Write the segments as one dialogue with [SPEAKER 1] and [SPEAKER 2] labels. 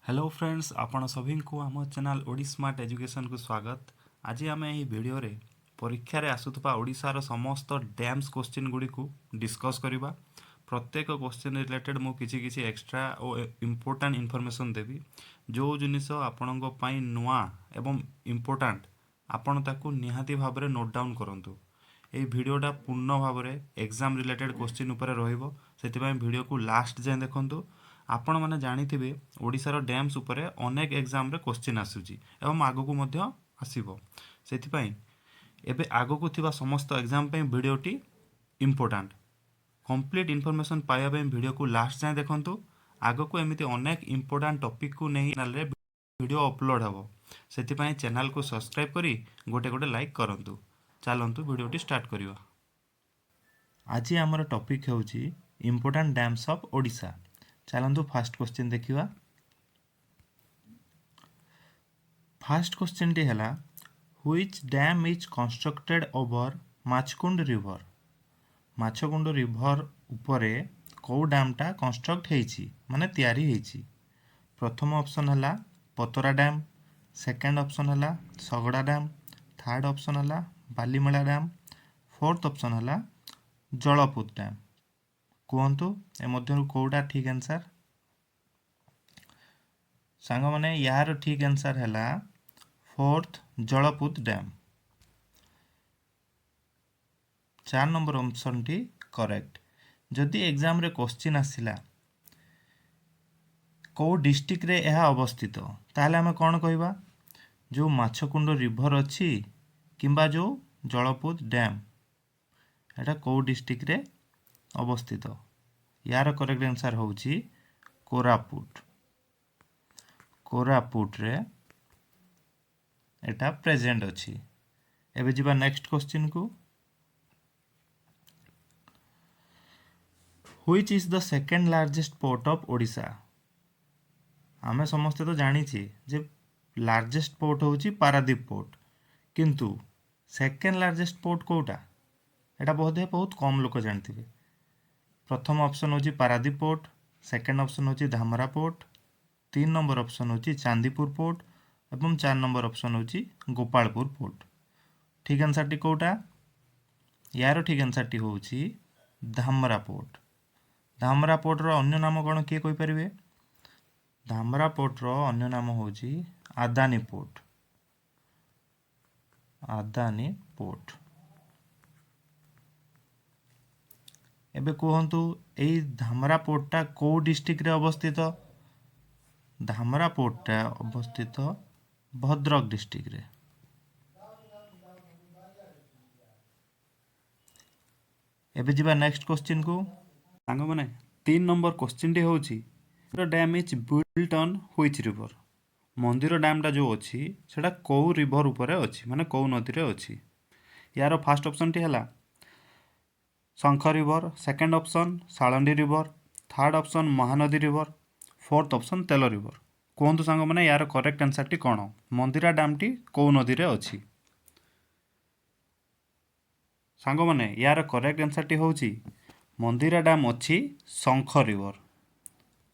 [SPEAKER 1] Hello friends आपण सभी को आम चैनल ओडिस्मार्ट एजुकेशन को स्वागत। आज आम यही भिडियो रे परीक्षा रे आसुथबा ओडिशार समस्त डैम्स क्वेश्चन गुडी को डिस्कस करिबा। प्रत्येक क्वेश्चन रिलेटेड मु किछि एक्स्ट्रा और इम्पोर्टेंट इन्फॉर्मेशन देवी जो जिनिस आपणक पई नुआ एवं इम्पोर्टेंट आपण ताकू निहाती भाव में नोट डाउन करंतु। এই ভিডিওটা पूर्ण भाव में एग्जाम रिलेटेड क्वेश्चन उपरे रहिबो, सेतिबाई वीडियो को लास्ट जाए देखंतु। आपण माने जानिथिबे ओडिशार डैम्स उपरे अनेक एग्जाम रे क्वेश्चन आसुची एवं आगो मध्य आसीबो। सेतिबाई एबे आगो को थिबा समस्त एग्जाम पे वीडियोटी इम्पोर्टेंट कंप्लीट इन्फॉर्मेशन पाया पे वीडियो को लास्ट जाए देखंतु। आगो को एमिति अनेक इम्पोर्टेंट टॉपिक को नहीं चैनल रे वीडियो अपलोड हबो, सेतिबाई चैनल को सब्सक्राइब करी गोटे गोटे लाइक करंतु। चलतु वीडियोटी स्टार्ट करिवा। आज आमर टॉपिक होची इम्पोर्टेंट डैम्स ऑफ ओडिशा। चलतु फास्ट क्वेश्चन देखिवा। फास्ट क्वेश्चन टी हला which dam is constructed over Machkund river. Machkund river उपरे को डैमटा कंस्ट्रक्ट हेची माने तयारी हेची। प्रथम ऑप्शन हला पतरा डैम, सेकंड ऑप्शन हला सगड़ा डैम, थर्ड ऑप्शन हला बालीमेला डैम, फोर्थ ऑप्शन हला जलपुत डैम। कहतु ए मध्यरु कोडा ठीक आंसर सांग माने यार ठीक आंसर हला fourth Jalput dam. 4 number option टी करेक्ट। जदि एग्जाम रे क्वेश्चन आसिला को डिस्ट्रिक्ट रे यह अवस्थित ताहले हमें कौन कहबा जो माछकुंड रिवर अच्छी किंबा जो जलपुत डैम एटा को डिस्ट्रिक्ट रे अवस्थित। यार करेक्ट आंसर होची कोरापुट। कोरापुट रे एटा प्रेजेंट अच्छी। एबे जिबा नेक्स्ट क्वेश्चन को। Which is the second largest port of Odisha. आमे समस्ते तो जानी छी जे लार्जेस्ट पोर्ट होची पारादीप पोर्ट, किंतु सेकेंड लार्जेस्ट पोर्ट कोटा एटा बहुत कम लोक जानथिबे। प्रथम ऑप्शन होची पारादीप पोर्ट, सेकंड ऑप्शन होची धामरा पोर्ट, 3 नंबर ऑप्शन होची चांदीपुर पोर्ट एवं 4 नंबर ऑप्शन होची गोपालपुर पोर्ट। ठीक आंसर टी कोटा यार ठीक आंसर टी होची धामरा पोर्ट। धामरा पोर्ट रो अन्य नाम कोन के कोइ परिबे। धामरा पोर्ट रो अन्य नाम होची आदानी पोर्ट। आदानी पोर्ट। एबे कहंतु एई धामरा पोर्टटा को डिस्ट्रिक्ट रे अवस्थित। धामरा पोर्टटा अवस्थित भद्रक डिस्ट्रिक्ट रे। एबे जिबा नेक्स्ट क्वेश्चन को। सांग माने 3 नंबर क्वेश्चन टी होची the dam is built on which river. मंदिर डैमटा जो अच्छी सेटा कौ रिवर उपरे अच्छी माने कौ नदी रे अच्छी। यार फास्ट ऑप्शन टी हला Sankh river, second option Salandi river, third option Mahanadi river, fourth option Tel river. कहतु सांग माने यार करेक्ट आंसर टी कौन। मंदिरा डैम टी कौ नदी रे अच्छी। सांग माने यार करेक्ट आंसर टी होची मंदिरा डैम अच्छी शंख रिवर।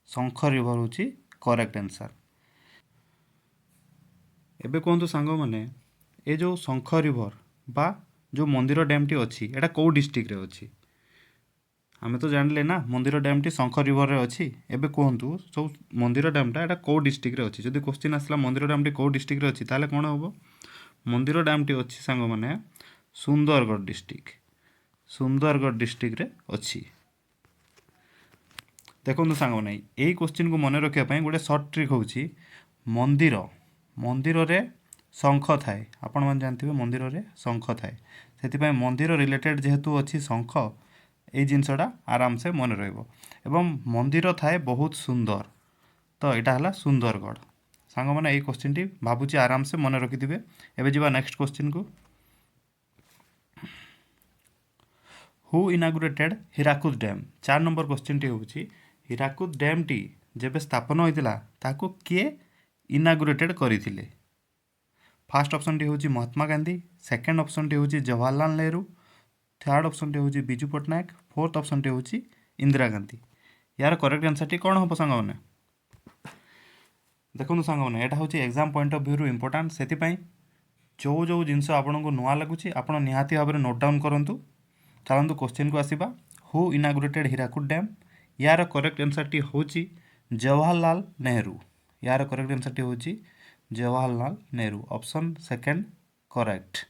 [SPEAKER 1] शंख रिवर होची करेक्ट आंसर। एबे कहतु सांग माने ए जो शंख रिवर बा जो मंदिर डैम टी अच्छी एटा कौ डिस्ट्रिक्ट रे अच्छी। आमे तो जानले ना मंदिर डैम टी शंख रिवर रे अच्छी। एबे कहतु सब मंदिर डैमटा एटा कौ डिस्ट्रिक्ट रे अच्छी। जदि क्वेश्चन आसला मंदिर डैम टी कौ डिस्ट्रिक्ट रे अच्छी ताले कोन होबो। मंदिर डैम टी अच्छी सांग माने सुंदरगढ़ डिस्ट्रिक्ट। सुंदरगढ़ डिस्ट्रिक्ट रे अच्छी। देखो सांग माने एई क्वेश्चन को मन रखिया पई गोटे शॉर्ट ट्रिक होची मंदिर मंदिर रे शंख थाए। आपण मन जानथिबे मंदिर रे शंख थाए, सेति पई मंदिर रिलेटेड जेहेतु अच्छी शंख ए जिनसटा आराम से मन रहइबो। एवं मंदिर थाए बहुत सुंदर तो एटा हला सुंदरगढ़। सांग माने एई क्वेश्चन टी भाबुची आराम से मन रखिथिबे। एबे जिबा नेक्स्ट क्वेश्चन को। Who inaugurated Hirakud dam. 4 number question टी होची हिराकुद डैम टी जेबे स्थापन होइतिला ताको के इनागुरेटेड करिथिले। फर्स्ट ऑप्शन टी होची महात्मा गांधी, सेकंड ऑप्शन टी होची जवाहरलाल नेहरू, थर्ड ऑप्शन टी होची बिजू पटनायक, फोर्थ ऑप्शन टी होची इंदिरा गांधी। यार करेक्ट आंसर टी कौन हम सांग माने। देखो सांग मैंने यहाँ हूँ exam point of view important से जो जिनस आपको नुआ लगुच आप निहाती भाव में नोट डाउन करूँ। चलतु क्वेश्चन को आसवा हु इनागुरेटेड हीराकुद डैम। यार करेक्ट आंसर टी हूँ जवाहरलाल नेहरू। यार करेक्ट आंसर टी हूँ Jawaharlal Nehru option second correct.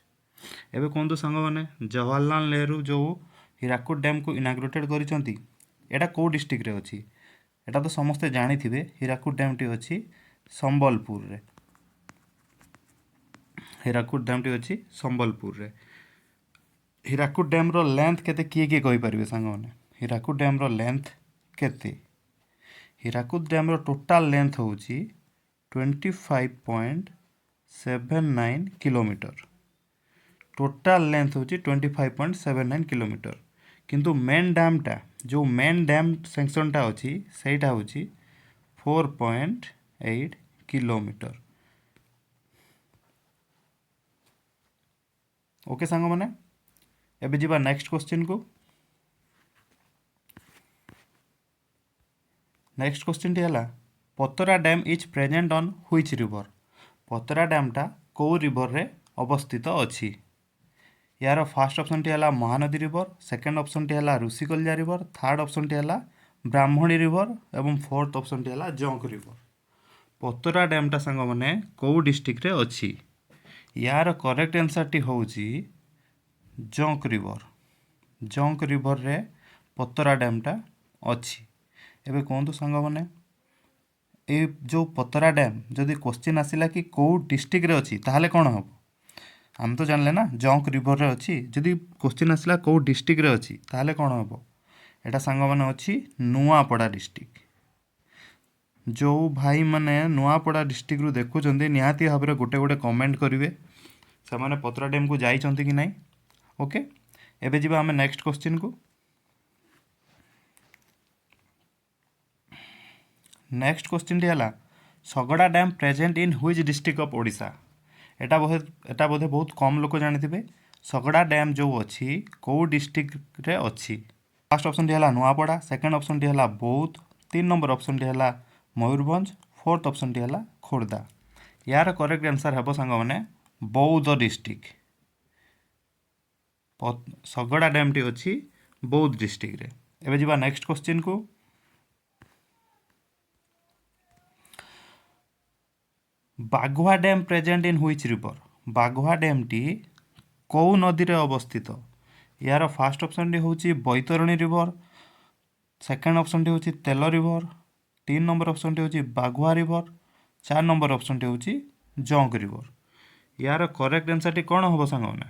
[SPEAKER 1] एबे कहतु सांग मैंने जवाहरलाल नेहरू जो हीराकुद डैम को इनागुरेटेड करिसेंती एटा को डिस्ट्रिक्ट रे अछि। एटा तो समस्ते जानिथिबे हीराकुद डैम टी अछि संबलपुर रे। हीराकुद डैम टी अछि संबलपुर रे। हीराकुद डैम रो लेंथ केते किए कहि परिबे सांग माने। हीराकुद डैम रो लेंथ केते। हीराकुद डैम रो टोटल लेंथ होउची 25.79 किलोमीटर। टोटल लेंथ होउची 25.79 किलोमीटर। किंतु मेन डैम टा जो मेन डैम सेक्शन टा अछि सेटा होउची 4.8 किलोमीटर। ओके सांग माने एबे जीवा नेक्स्ट क्वेश्चन को। नेक्स्ट क्वेश्चन टी हला पतरा dam is present on which river. पतरा डैम टा को रिवर रे अवस्थित अछि। यार फर्स्ट ऑप्शन टी हला महानदी रिवर, सेकंड ऑप्शन टी हला ऋषिकल्या रिवर, थर्ड ऑप्शन टी हला ब्राह्मणी रिवर एवं फोर्थ ऑप्शन टी हला जोंक रिवर। पतरा डैम टा सांग माने को डिस्ट्रिक्ट रे अछि। यार करेक्ट आंसर टी होउची जोंक रिवर। जोंक रिवर रे पतरा डैम टा अछि। एबे कहतु सांग माने ए जो पतरा डैम जदि क्वेश्चन आसिला कि को डिस्ट्रिक्ट रे अछि ताहले कोन हम हम तो जानले ना जोंक रिवर रे अछि। जदि क्वेश्चन आसिला को डिस्ट्रिक्ट रे अछि ताहले कोन हबो एटा सांग माने अछि नुआपड़ा डिस्ट्रिक्ट। जो भाई माने नुआपड़ा डिस्ट्रिक्ट रु देखुचंदी निहाती भाबरे गोटे गोटे कमेंट करिवे से माने पतरा डैम को जाइचंती कि नाही। ओके एबे जिबा हमें नेक्स्ट क्वेश्चन को। नेक्स्ट क्वेश्चन टी हला Sagada dam present in which district of Odisha. एटा बोधे बहुत कम लोक जानिथिबे सगड़ा डैम जो अछि को डिस्ट्रिक्ट रे अछि। फर्स्ट ऑप्शन टी हला नुआपड़ा, सेकंड ऑप्शन टी हला बौद्ध, तीन नंबर ऑप्शन टी हला मयूरभंज, फोर्थ ऑप्शन टी हला खोर्धा। यार करेक्ट आंसर हेबो सांग माने बौद्ध डिस्ट्रिक्ट। सगड़ा डैम टी अछि बौद्ध डिस्ट्रिक्ट रे। एबे जिबा नेक्स्ट क्वेश्चन को। Baghua dam present in which river. Baghua dam टी को नदी रे अवस्थित। यार फर्स्ट ऑप्शन टी होची बैतरणी रिवर, सेकंड ऑप्शन टी होची तेल रिवर, तीन नंबर ऑप्शन टी होची बाघुआ रिवर, चार नंबर ऑप्शन टी होची जोंक रिवर। यार करेक्ट आंसर टी कोन होबो सांग माने।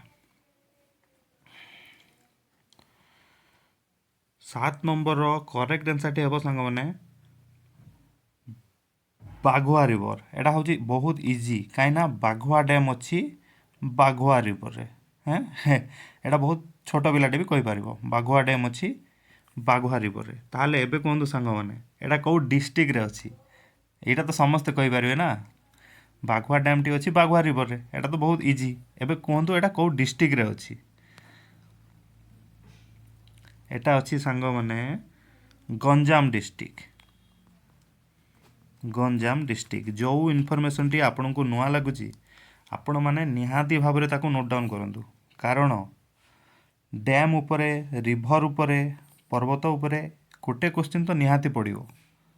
[SPEAKER 1] 7 नंबर रो करेक्ट आंसर टी हेबो सांग माने बाघुआ रिवर। एटा होची बहुत इजी काइना बाघुआ डैम अछि बाघुआ रिवर रे। हैं एटा बहुत छोट पिलाटे भी कहि पारिबो बाघुआ डैम अछि बाघुआ रिवर रे। ताहले एबे कोंदु सांग माने एटा को डिस्ट्रिक्ट रे अछि। एटा तो समस्त कहि पारिबे ना बाघुआ डैम टी अछि बाघुआ रिवर रे। एटा तो बहुत इजी। एबे कोंदु एटा को डिस्ट्रिक्ट रे अछि। एटा अछि सांग माने गंजाम डिस्ट्रिक्ट। गंजाम डिस्ट्रिक्ट। जो इनफॉरमेशन टी आपन को नुआ लागुची आपण माने निहाती भाबरे ताको नोट डाउन करंतु कारण डैम उपरे रिवर उपरे पर्वत उपरे गोटे क्वेश्चन तो निहाती पड़िबो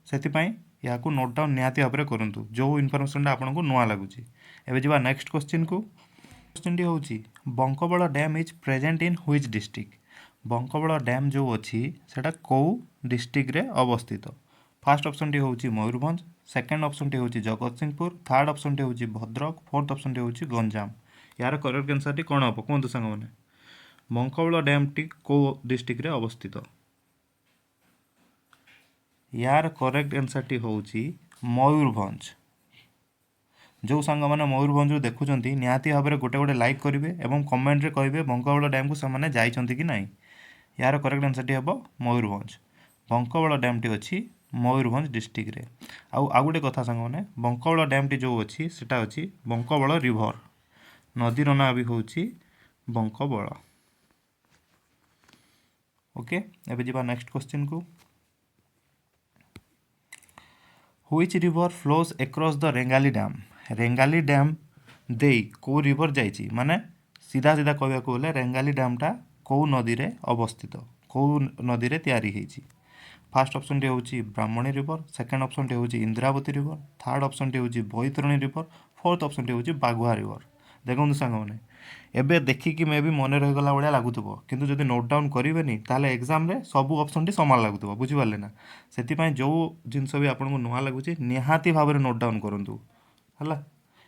[SPEAKER 1] सेति पई याकू नोट डाउन निहाती भाबरे करंतु जो इनफॉरमेशन टा आपन को नुआ लागुची। एबे जिबा नेक्स्ट क्वेश्चन को। क्वेश्चन टी होची Bankabal dam is present in which district. Bankabal dam जो अछि सेटा को डिस्ट्रिक्ट रे अवस्थित। फर्स्ट ऑप्शन टी होची मयूरभंज, सेकंड ऑप्शन टी होची जगतसिंहपुर, थर्ड ऑप्शन टी होची भद्रक, फोर्थ ऑप्शन टी होची गंजाम। यार करेक्ट आंसर टी कोन हबो कोंतु संग माने बंकबळ डैम टी को डिस्ट्रिक्ट रे अवस्थित। यार करेक्ट आंसर टी होची मयूरभंज। जो सांग माने मयूरभंज देखुचंती निहाती भाबरे गोटे गोटे लाइक करिवे एवं कमेंट रे कहिबे बंकबळ डैम को समाने जाइचंती कि नाही। यार करेक्ट आंसर टी हबो मयूरभंज। बंकबळ डैम टी अछि मयूरभंज डिस्ट्रिक्ट रे। आउ गोटे कथा सांग माने बंकबळ डैम टी जो अछि सेटा अछि बंकबळ रिवर। नदी रो ना भी होची बंकबळ। ओके एबे जिबा नेक्स्ट क्वेश्चन को। Which river flows across the Rengali dam Rengali dam दे को रिवर जाइए माने सीधा सीधा कहवाक गले रेंगाली डैमटा कौ नदी रे अवस्थित कौ नदी रे तैयारी होइछि फास्ट ऑप्शन टी होउछि ब्राह्मणी रिवर सेकंड ऑप्शन टी होउछि इंद्रावती रिवर थर्ड ऑप्शन टी होउछि बैतरणी रिवर फोर्थ ऑप्शन टी होउछि बागुआ रिवर देखो सांग मैंने एबे देखिकी मे भी मन रहीगला भाया लगुव किंतु जदि नोट डाउन करेंगे ताले एग्जाम रे सब ऑप्शन टी सामान लगुव बुझिपारे ना से जो जिनस भी आपको नुआ लगुच निहाती भाव नोट डाउन करूँ है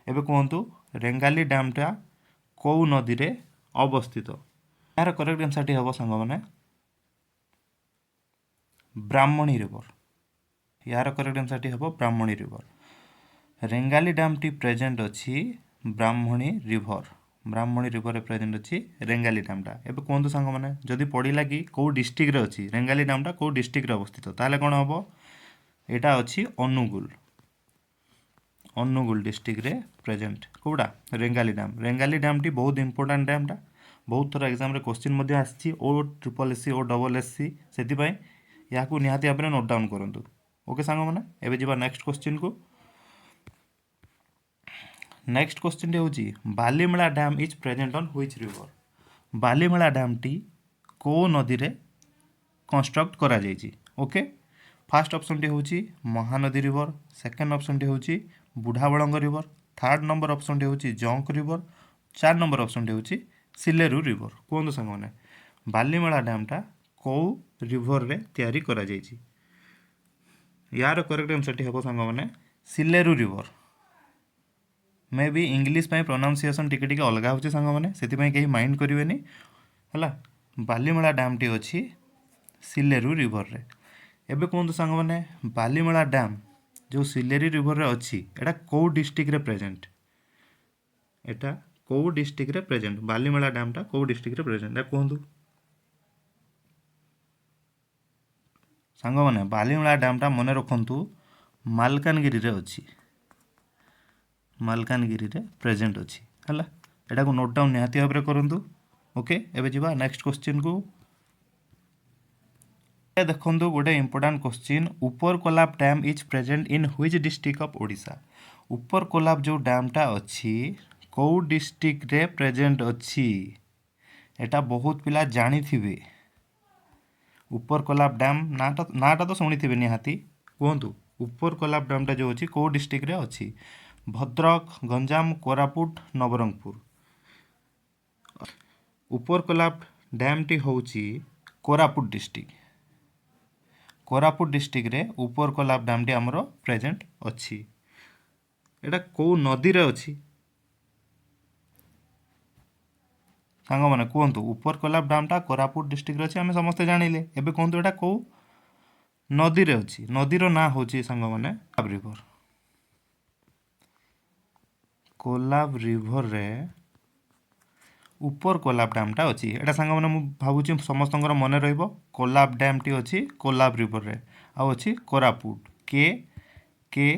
[SPEAKER 1] एबे कहतु रेंगाली डैमटा कौ नदी रे अवस्थित यार करेक्ट आंसर टी हम सांग मैंने ब्राह्मणी रिवर यार करेक्ट आंसर टी हम ब्राह्मणी रिवर रेंगाली डैम टी प्रेजेंट अच्छी ब्राह्मणी रिवर प्रेजेंट अच्छी रेंगाली डैमटा एबे कहतु सांग मैंने जदि पड़ा कि कौ डिस्ट्रिक्ट रे अच्छी रेंगाली डैमटा कौ डिस्ट्रिक्ट रे अवस्थित ताले कौन हम यहाँ अच्छी अनुगुल डिस्ट्रिक्ट रे प्रेजेंट कौटा रेंगाली डैम टी बहुत इंपोर्टेंट डैमटा बहुत थर एग्जाम रे क्वेश्चन मध्य आसी OSSC OSSC से या निहाती भाव नोट डाउन करूँ ओके सांग मैंने एबे जीवा नेक्स्ट क्वेश्चन को नेक्स्ट क्वेश्चन होची Balimela dam is present on which river Balimela dam टी को नदी रे कंस्ट्रक्ट करा जायछि ओके फर्स्ट ऑप्शन टी होची महानदी रिवर सेकंड ऑप्शन टी होची Budhabalang river third number option टी होची जंक रिवर 4 नंबर ऑप्शन टी होची सिलेरू रिवर कहतु सांग मैंने बालीमेला डैमटा कौ रिवर रे तैयारी करा जायछि यार करेक्ट आंसर टी हम सांग मैंने सिलेरू रिवर मे भी इंग्लीश प्रोनाउंसिएशन टिके टिके अलग हो सांग मैंने से कहीं माइंड करेंगे है बालीमेला डैम टी अच्छी सिलेरू रिवर रे एबे कहतु सांग मैंने बालीमेला डैम जो सिलेरू रिवर रे अच्छी एटा कौ डिस्ट्रिक्ट रे प्रेजेंट एटा कौ डिस्ट्रिक्ट रे प्रेजेंट बालीमेला डैमटा कौ डिस्ट्रिक्ट रे प्रेजेंट एटा कहतु सांग मैंने बालीमेला डैमटा मन रखु मालकानगिरी रे अच्छी मालकानगिरी रे प्रेजेंट अच्छी है एटा को नोट डाउन निहाती भाव में करूँ ओके एबे जीवा नेक्स्ट क्वेश्चन को देखो गोटे इंपोर्टेंट क्वेश्चन ऊपर Kolab dam is present in which district of Odisha ऊपर कोलाब जो डैमटा अच्छी कौ डिस्ट्रिक्ट रे प्रेजेंट अच्छी एटा बहुत पिला जानी थिबे ऊपर कोलाब डैम नाटा तो शुणी थे निहाती कहतु ऊपर कोलाब डैमटा जो अच्छी कौ डिस्ट्रिक्ट रे अच्छी भद्रक गंजाम कोरापुट नवरंगपुर ऊपर कोलाब डैम टी होची कोरापुट डिस्ट्रिक्ट रे ऊपर कोलाब डैम टी हमरो प्रेजेंट अच्छी एटा कौ नदी रे अच्छी सांग माने कहतु ऊपर कोलाब डैमटा कोरापुट डिस्ट्रिक्ट रे अच्छी आमे समस्त जानिले एबे कहतु एटा कौ नदी रे अच्छी नदीर ना होची सांग माने रिवर कोलाब रिवर रे ऊपर कोलाब डैमटा अच्छी एटा सांग मैंने भावुँ समस्त मन रहिबो कोलाब डैम टी अच्छी कोलाब रिवर रे आ अच्छी कोरापुट के के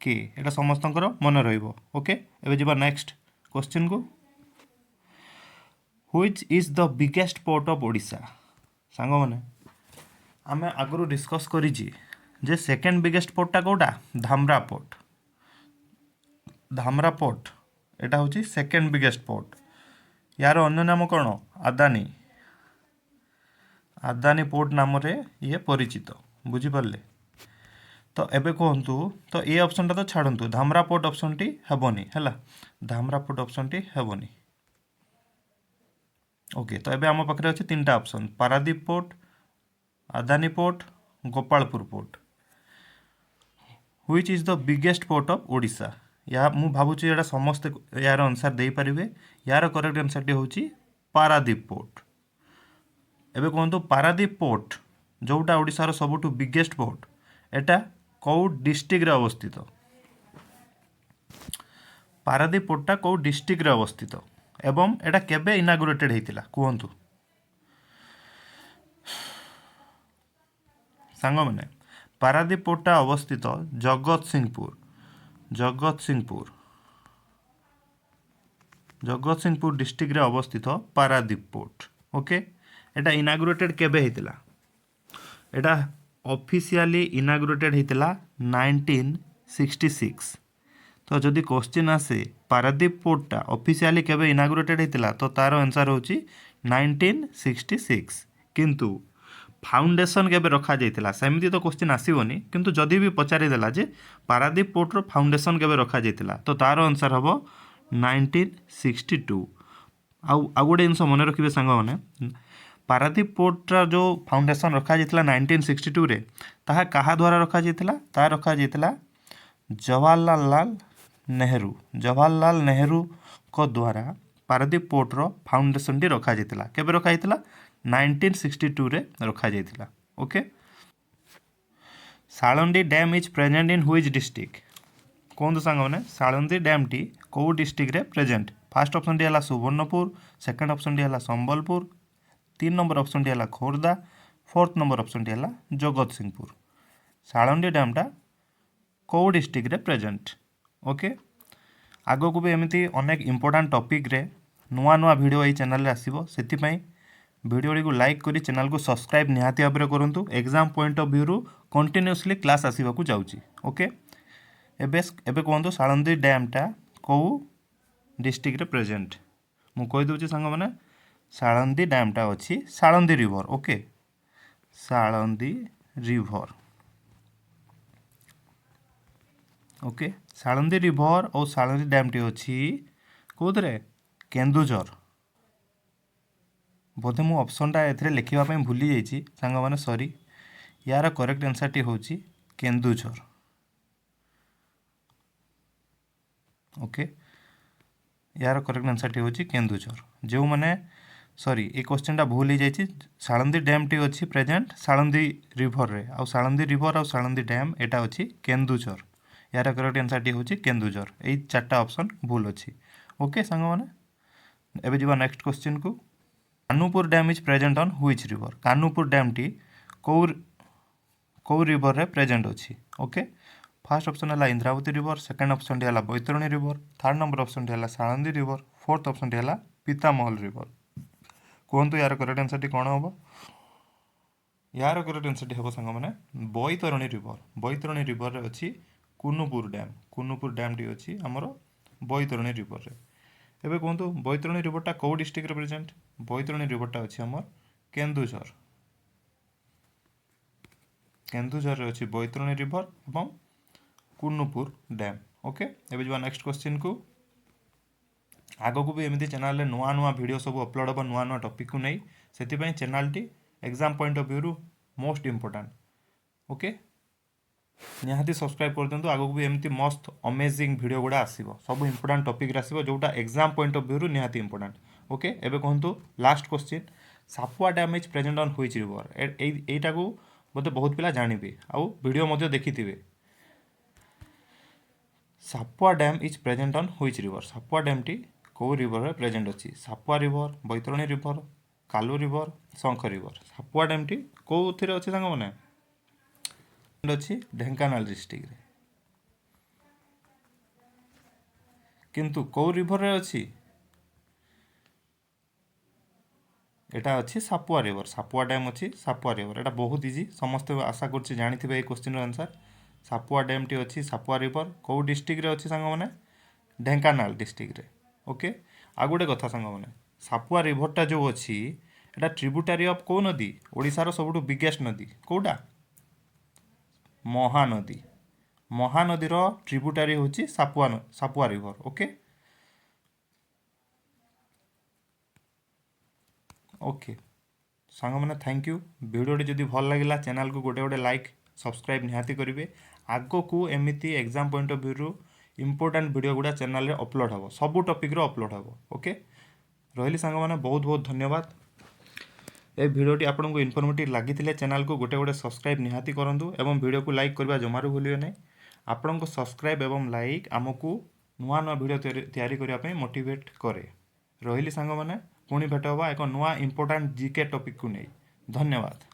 [SPEAKER 1] के एटा समस्त मन रहिबो ओके एबे जीवा नेक्स्ट क्वेश्चन को which is the biggest port of Odisha सांग मैंने आमे आगु डिस्कस करिछि जे सेकंड बिगेस्ट पोर्टटा कोटा धामरा पोर्ट एटा होची सेकंड बिगेस्ट पोर्ट यार अन्य नाम कौन आदानी पोर्ट नाम रे ये परिचित बुझिपारे तो एबे कहतु तो ये ऑप्शन टा तो छाड़ू धामरा पोर्ट ऑप्शन टी हेबनी है धामरा पोर्ट ऑप्शन टी हेबनी ओके तो एबे आम पाखे अच्छे 3टा option Paradip port Adani port Gopalpur port which is the biggest port of Odisha या मु भावुची एटा समस्त यार आंसर दे पारिबे यार करेक्ट आंसर टी होची पारादीप पोर्ट एबे कहतु पारादीप पोर्ट जोटा ओडिशार सबुठु बिगेस्ट पोर्ट एटा कौ डिस्ट्रिक्ट रे अवस्थित पारादीप पोर्टटा कौ डिस्ट्रिक्ट रे अवस्थित एवं एटा केबे इनागुरेटेड हेतिला कहतु सांग माने पारादीप पोर्टटा अवस्थित जगतसिंहपुर डिस्ट्रिक्ट रे अवस्थित पारादीप पोर्ट ओके एटा इनागुरेटेड केबे हेतिला एटा ऑफिशियली इनागुरेटेड हेतिला 1966। तो जदि क्वेश्चन आसे पारादीप पोर्टा ऑफिशियली केबे इनागुरेटेड होता तो तार आंसर होची 1966। किंतु फाउंडेशन केबे रखा जाइतिला सेमती तो क्वेश्चन आसीबनी, किंतु जदि भी पचारि देला जे पारादीप पोर्टर फाउंडेशन केबे रखा जाइतिला तो तार आंसर हबो 1962। आउ गोटे जिनस मन रखिए सांग मैंने, पारादीप पोर्टर जो फाउंडेशन रखा जाइतिला 1962 रे ताहा कहा द्वारा रखा जाइतिला, ताहा रखा जाइतिला जवाहरलाल नेहरू को द्वारा पारादीप पोर्टर फाउंडेशन टी रखा जाइतिला। केबे रखा जाइतिला 1962 रे रखा जाइतिला। Okay, Salandi dam is present in which district? कहतु सांग मैंने सालंदी डैम टी कौ डिस्ट्रिक्ट रे प्रेजेंट? फास्ट ऑप्शन टी है सुवर्णपुर, सेकंड ऑप्शन टी है संबलपुर, 3 नंबर ऑप्शन टी है खोर्धा, 4th नंबर ऑप्शन टी है जगत सिंहपुर। सालंदी डैम टा कौ डिस्ट्रिक्ट रे प्रेजेंट? ओके, आगो को भी एमती अनेक इंपोर्टेंट टॉपिक रे नुआ नुआ वीडियो ये चैनल रे आसीबो, सेति पई वीडियो को लाइक करी चैनल को सब्सक्राइब निहाती भाव में करूँ। Exam point of view continuously class आसवाक जाऊँगी। ओके, एबे कहतु सालंदी डैम टा कौ डिस्ट्रिक्ट रे प्रेजेंट? मु कहि दूची सांग माने सालंदी डैम टा अच्छी Salandi river. Okay, Salandi river. Okay, Salandi river और सालंदी डैम टी अच्छी कौन? केन्दुझर। बोधे मु ऑप्शनटा एथरे लिखिबा भूली जाइछि सांग माने, सॉरी। यार करेक्ट आंसर टी होची केन्दुझर। ओके, यार करेक्ट आंसर टी होची केन्दुझर। जो माने सॉरी ये क्वेश्चन टा भूल ही जाइछि। सालंदी डैम टी अच्छी प्रेजेंट सालंदी रिवर रे, आ सालंदी रिवर और सालंदी डैम एटा अच्छी केन्दुझर। यार करेक्ट आंसर टी होची केन्दुझर। एई चारटा ऑप्शन भूल अच्छी। ओके सांग माने, एबे जिबा नेक्स्ट क्वेश्चन को। Kanupur dam is present on which river? Kanupur dam टी कौ रिवर रे प्रेजेंट अच्छी? ओके, फर्स्ट ऑप्शन है इंद्रावती रिवर, सेकंड ऑप्शन टी है Baitarani river, 3rd number option टी है सालंदी रिवर, 4th ऑप्शन टी है पीतामहल रिवर। कहतु यार करेक्ट आंसर टी कौन हम? यार करेक्ट आंसर टी हम सांग मैंने बैतरणी रिवर। बैतरणी रिवर रे अच्छी कुनुपुर डैम। कुनुपुर डैम टी अच्छी आमर बैतरणी रिवर रे। एबे कहतु बैतरणी रिवरटा कौ डिस्ट्रिक्ट रे प्रेजेंट? बैतरणी रिवरटा अच्छी आमर केन्दुझर। केन्दुझर रे अच्छी बैतरणी रिवर एवं कुनुपुर डैम। ओके, एबे जवा नेक्स्ट क्वेश्चन को। आगो को भी एमती चैनल रे नुआ नुआ वीडियो सब अपलोड हो, नुआ नुआ टॉपिक को नहीं, सेति पई channel T exam point of view रु मोस्ट इंपोर्टेंट। ओके, निहाती सब्सक्राइब कर दिंतु। आगो को भी एमती मस्त अमेजिंग वीडियो गुडा आसीबो, सब इंपोर्टेंट टॉपिक रे आसीबो जोटा एग्जाम पॉइंट ऑफ व्यू रु निहाती इंपोर्टेंट। ओके, एबे कहंतु last question, Sapua dam is present on which river? एटा को बोधे बहुत पिला जानिबे आउ वीडियो मध्ये देखिथिबे। Sapua dam is present on which river? Sapua dam टी कौ रिवर रे प्रेजेंट अच्छी? Sapua river, Baitarani river, Kalu river, Sankh river. Sapua dam टी कौ थिरे अच्छी सांग माने? अच्छी ढेंकानाल डिस्ट्रिक्ट रे। किंतु कौ रिवर रे अच्छी? एटा अच्छी सापुआ रिवर। सापुआ डैम अच्छी सापुआ रिवर। एटा बहुत इजी, समस्त आशा करछि जानिथिबे ए क्वेश्चन रो आंसर। सापुआ डैम टी अच्छी सापुआ रिवर कौ डिस्ट्रिक्ट रे अच्छी सांग माने? ढेंकानाल डिस्ट्रिक्ट रे। ओके, आ गोटे कथा सांग माने, सापुआ रिवरटा जो अच्छी एटा ट्रिब्यूटरी ऑफ कौ नदी? ओडिशार सबुठु बिगेस्ट नदी कौटा? महानदी। महानदी रो ट्रिब्यूटरी होची सापुआ रिवर। ओके, ओके सांग मैंने थैंक यू। वीडियोटी जदि भल लगिला चैनल को गोटे गोटे लाइक सब्सक्राइब निहाती करेंगे। आग को एमती एग्जाम पॉइंट ऑफ व्यू रु इंपोर्टेंट वीडियो गुड़ा चैनल रे अपलोड हम, सबू टॉपिक रो अपलोड हम। ओके, रही सांग मैंने बहुत बहुत धन्यवाद। ए वीडियोटी आपको इनफॉर्मेटिव लगी चैनल को गोटे गोटे सब्सक्राइब निहाती करूँ एवं वीडियो को लाइक करवा जमारू भूलिए नहीं। आपण को सब्सक्राइब एवं लाइक आमको नुआ नुआ वीडियो तैयारी करने मोटिवेट करे। रही सांग मैंने पुणी भेट हवा एक नुआ इंपोर्टेंट जीके टॉपिक को नहीं। धन्यवाद।